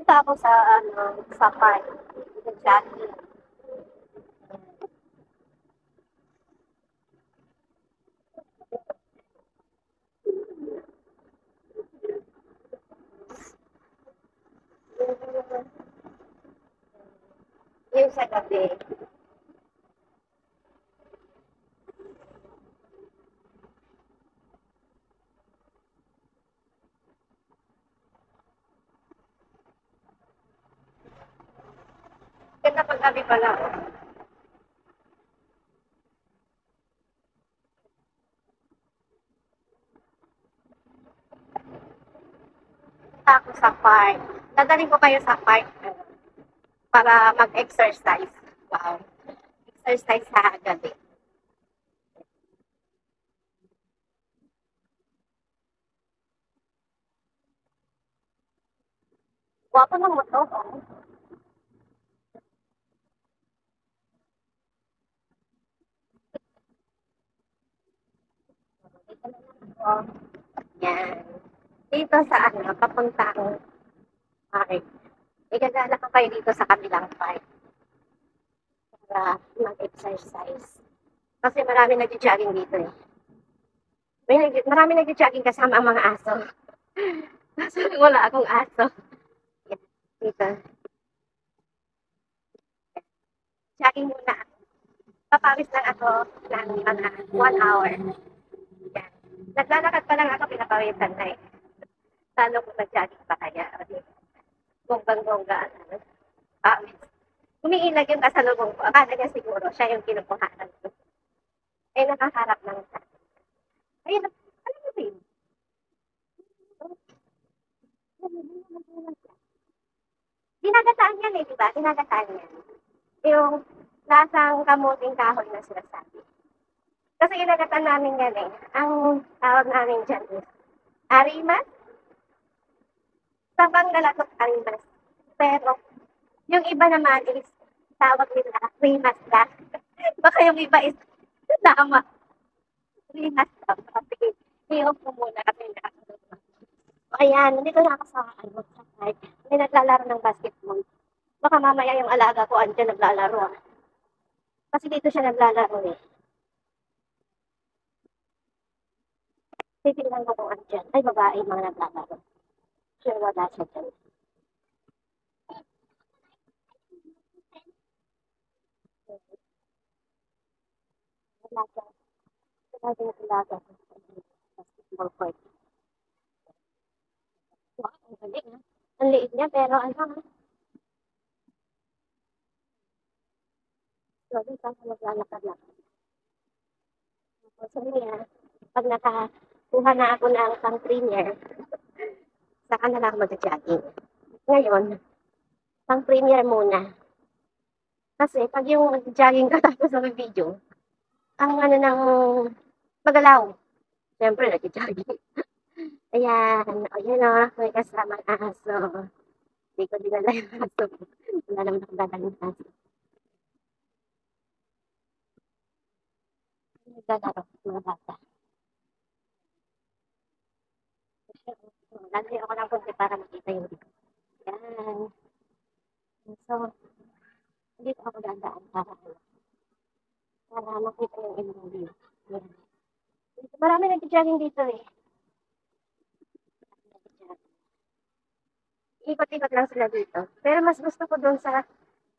Pupunta ako sa, ano, sa park. Sa jogging. Yung sa gabi. Ganda pag gabi pala. Pupunta ako sa park. Dadaling ko kayo sa park para mag-exercise. Wow. Exercise sa gabi. Guwapo ng motor. Oh. Oh. Yan. Dito sa ano, papuntang park. Igagala ko kayo dito sa kabilang park para mag-exercise. Kasi marami nag-jogging dito eh. Marami nag-jogging kasama ang mga aso. Kaso wala akong aso. Yan, dito. Jogging muna ako. Papawis lang ako ng mga 1 hour. Yan. Naglalakad pa lang ako, pinapawisan na eh. Lalo kung nag-jogging pa kaya. Bonggang-bongga. Ano, pawis. Umiilag yung kasalubong ko. Akala niya siguro siya yung kinukuhanan ko. Eh, nakaharap lang siya. Ayun, alam mo ba yun? Ginagataan yan eh, di ba? Ginagataan yan. Yung lasang kamuting kahoy na sinasabi. Kasi ginagataan namin yan eh. Ang tawag namin dyan is arimas, sabang galatot arimas. Pero yung iba naman is tawag nila rimas ka. Baka yung iba is tama. Rimas ka. Sige, i-off mo muna kasi nakasunod na. Ayan, nandito na ako sa, ano, sa park. May naglalaro ng basketball. Baka mamaya yung alaga ko andyan naglalaro ah. Kasi dito siya naglalaro eh. Titignan ko kung andyan. Ay, babae mga naglalaro. Sure, wala siya dyan. Wala siya. Wala siya naglalaro. Basketball court. Wow, ang galing ah. Ang liit niya, pero ano ah. So, dito ako naglalakad-lakad. Sabi niya, pag nakakuha na ako ng pang premier, saka na lang ako mag-jogging. Ngayon, pang premier muna. Kasi pag yung jogging ka tapos ng video, ang ano ng magalaw. Siyempre, nag-jogging. Ayan, o yun o, may kasamang aso. Hindi ko dinala yung aso. Wala naman ako dadaling aso. Naglalaro, mga bata. Lalagyan ako ng konti para makita yung dito. Yan. So, dito ako dadaan para makita yung inyong view. Yan. Marami nag-jogging dito eh. Ikot-ikot lang sila dito. Pero mas gusto ko doon sa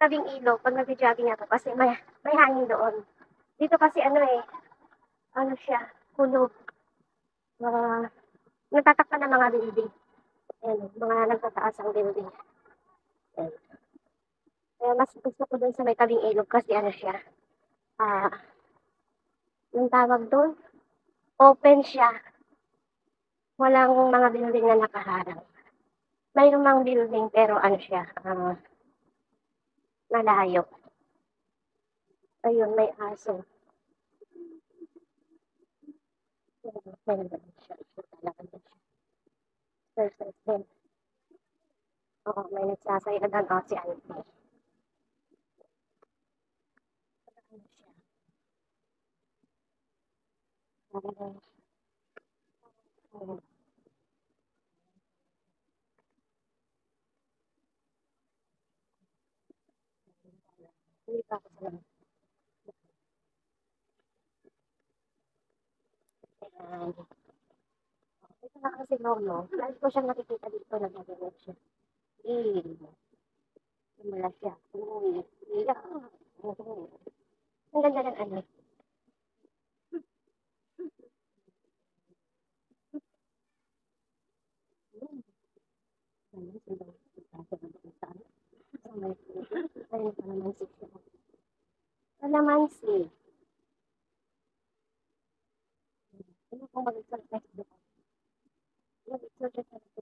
tabing ilog pag nag-jogging ako kasi may hangin doon. Dito kasi ano eh, ano siya, kulog. Mga natatakpan ng mga building. Ayan, mga nagtataas ang building. Ayan. Kaya mas gusto ko doon sa may tabing ilog kasi ano siya, ah, yung tawag doon, open siya. Walang mga building na nakaharang. Mayroong mga building pero ano siya, malayo. Ayun, may aso. Meron siya. Talaga siya. Perfect. Oo, may nagsasayadan o si auntie. Ano siya? Talagang, Hindi pa ako sa labas. Ayan. Ito na kasi lolo. Lagi ko siyang nakikita dito, nagagalit siya. Wala siya. Uy, iyak. Ang ganda ng ano. Ayun, sila. Ayun, kalamansi siya. Kalamansi. Ano kung mag-search na ito? Mag-search na ito.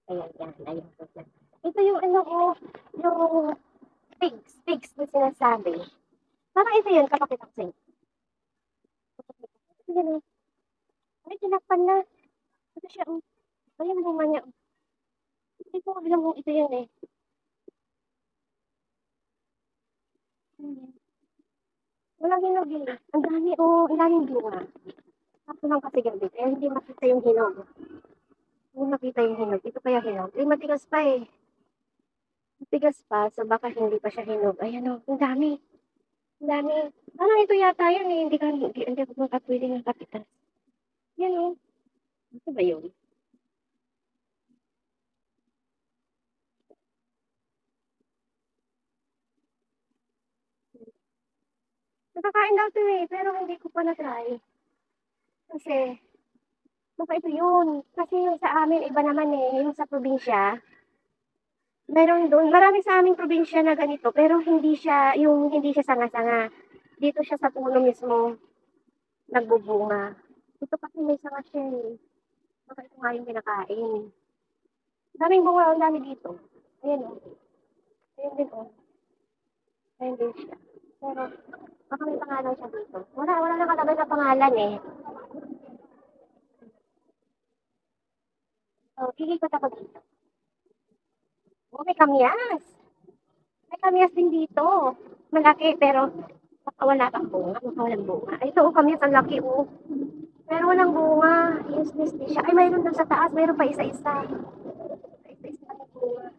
Ayan, yan. Ayun. Ito yung ano ko, yung pigs na sinasabi. Parang ito yun, kapakita ko sa'yo. Ito yun, ay, tinakpan na. Ito siya, oh. Ayan, bunga niya. Hindi ko alam kung ito yun eh. Walang hinog eh. Ang dami, oh, ang daming bunga. Ako lang kasi gabi, kaya hindi makita yung hinog. Hindi makita yung hinog. Ito pa yung hinog. Eh, matigas pa eh. Matigas pa, so baka hindi pa siya hinog. Ayan oh, ang dami. Ang dami. Parang ito yata yun eh. Hindi ako makapwede ng kapitas. Yan oh. Ito ba yun? Nakakain daw ito eh, pero hindi ko pa na-try. Kasi, baka ito yun. Kasi yung sa amin, iba naman eh. Yung sa probinsya, meron doon. Marami sa aming probinsya na ganito, pero hindi siya sanga-sanga. Dito siya sa puno mismo, nagbubunga. Ito kasi may sanga siya eh. Baka ito nga yung kinakain. Daming bunga, ang dami dito. Ayan o. Ayan din o. Ayan din siya. Pero, baka may pangalan siya dito. Wala nakalagay na pangalan eh. So, ikikot ako dito. Oh, may kamyas. May kamyas din dito. Malaki, pero baka wala pang bunga. Baka walang bunga. Ay, ito, kamyas, ang laki oh. Pero walang bunga. Useless din siya. Ay, mayroon doon sa taas. Mayroon pa isa-isa. Isa-isa na bunga.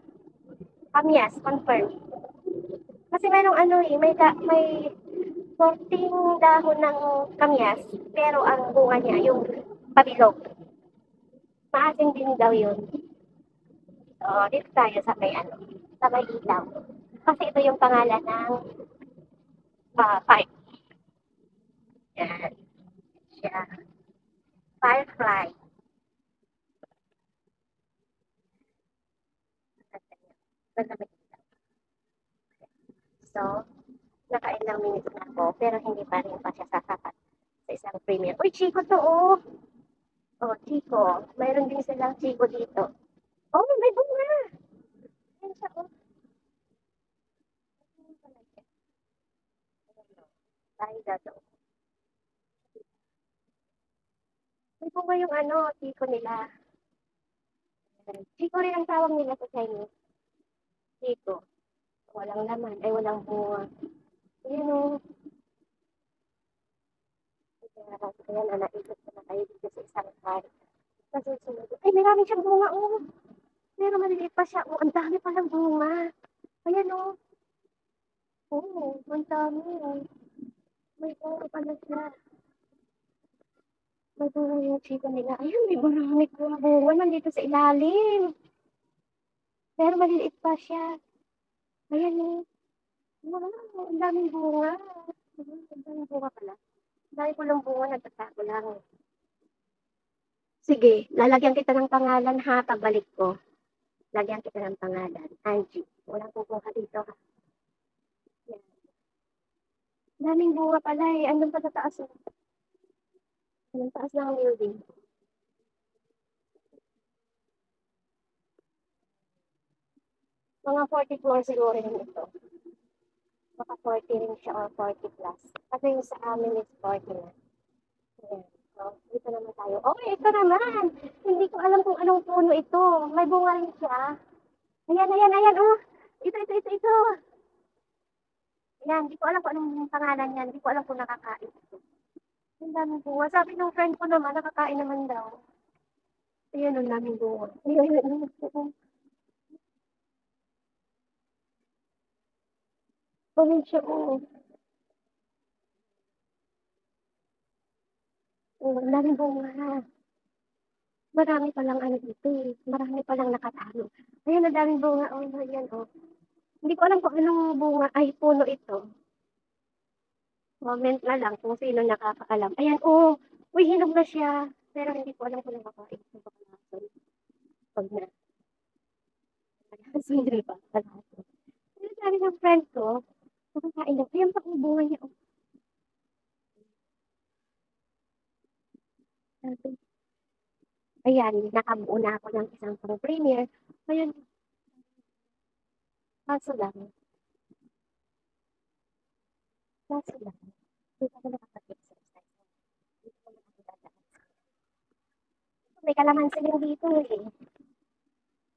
Kamyas, confirm. Kasi mayroong ano eh, may 14 dahon ng kamyas, pero ang bunga niya, yung pabilog. Maasim din daw yun. So, dito tayo sa may ano, sa may ilaw. Kasi ito yung pangalan ng park. Yan, siya. Firefly. So, nakailang minutes na ako, pero hindi pa rin pa siya sasapat sa isang premium. Uy, Chico to, oh! Oh, Chico. Mayroon din silang Chico dito. Oh, may bunga! Ayan siya, oh. Tayo dato. May bunga yung ano, Chico nila. Chico rin ang tawag nila sa Chinese. Chico. Walang laman. Ay, walang bunga. Ayan, oh. Kaya na naikot ko na kayo dito sa isang car. Kasi sunod. Ay, marami siyang bunga, oh. Pero maliliit pa siya. Oh, ang dami palang bunga. Ayan, oh. Oh, ang dami. Oh. May bunga pala siya. May bunga yung Chico nila. Ayun, may marami bunga nandito sa ilalim. Pero maliliit pa siya. Ayan, oh. Wow, ang daming bunga. Ang daming bunga pala. Dahil ko lang bunga, nagtatago lang. Sige, lalagyan kita ng pangalan ha, pagbalik ko. Lagyan kita ng pangalan. Angie. Walang pupunta dito ha. Yan. Daming bunga pala eh. Andun pa sa taas eh. Andun taas ng building. Mga 40 floor siguro rin ito. Baka 40 rin siya or 40 plus. Kasi yung sa amin is 40 na. Ayan. So, dito naman tayo. Oh, ito naman. Hindi ko alam kung anong puno ito. May bunga rin siya. Ayan. Oh, ito. Ayan, di ko alam kung anong pangalan yan. Di ko alam kung nakakain ito. Ang daming bunga. Sabi ng friend ko naman, nakakain naman daw. Ayan, ang daming bunga. Ayan. Ganun siya, oo. Oo, ang daming bunga. Marami palang ano dito, eh, marami palang nakatalo. Ayan, ang daming bunga, oh, ayan, oh. Hindi ko alam kung anong bunga ay puno ito. Comment na lang kung sino nakakaalam. Ayan, oh, uy, hinog na siya. Pero hindi ko alam kung nakakain ko ba kalahatan. Pag na, hindi pa, kalahatan. Pero sabi ng friend ko, nakakain daw. Ayan pa ang bunga niya, oh. Sabi, ayan, nakabuo na ako ng isang pang premier. Ayan, kaso lang, kaso lang. Hindi ko nakapag-exercise. Hindi ko nakapag-dadaan. May kalamansi din dito, eh.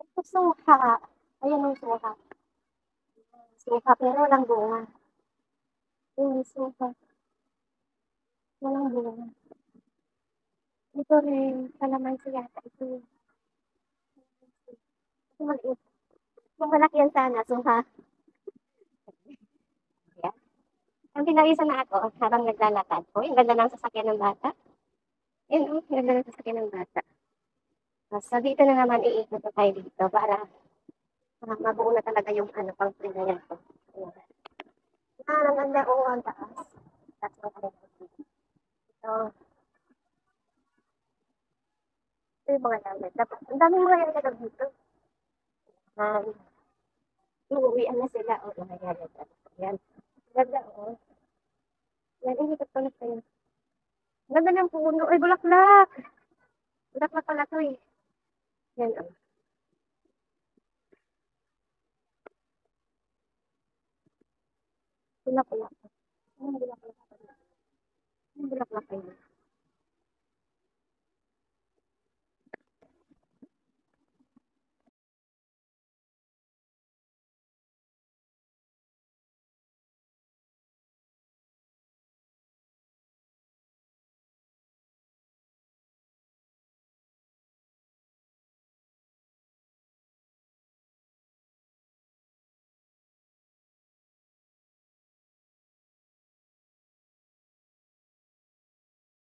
Ito suha. Ayan ang suha. Suha, pero walang bunga. Yung suha, walang bunga. Ito rin, kalamansi yata ito. Ito maliit. Kung malaki yan sana, suha. Ayan. Ang pinawisa na ako habang naglalakad. Oh, yung ganda ng sasakyan ng bata. Yun, oh, yung ganda ng sasakyan ng bata. So, dito na naman iikot na tayo dito para mabuo na talaga yung ano, pang free na yan. Ayan. Ang ganda, oh, ang taas. Taas ng kalamansi. So, ito yung mga damit. Dapat, ang daming mga yan dito. Um, Uuwian na sila. O, mga yan. Yan. Ganda, o. Yan, inikot ko na sa'yo. Ganda ng puno. Ay, bulaklak. Bulaklak pala to eh. Yan, o. Bulaklak. Ang bulaklak. Ang bulaklak. Ang bulaklak.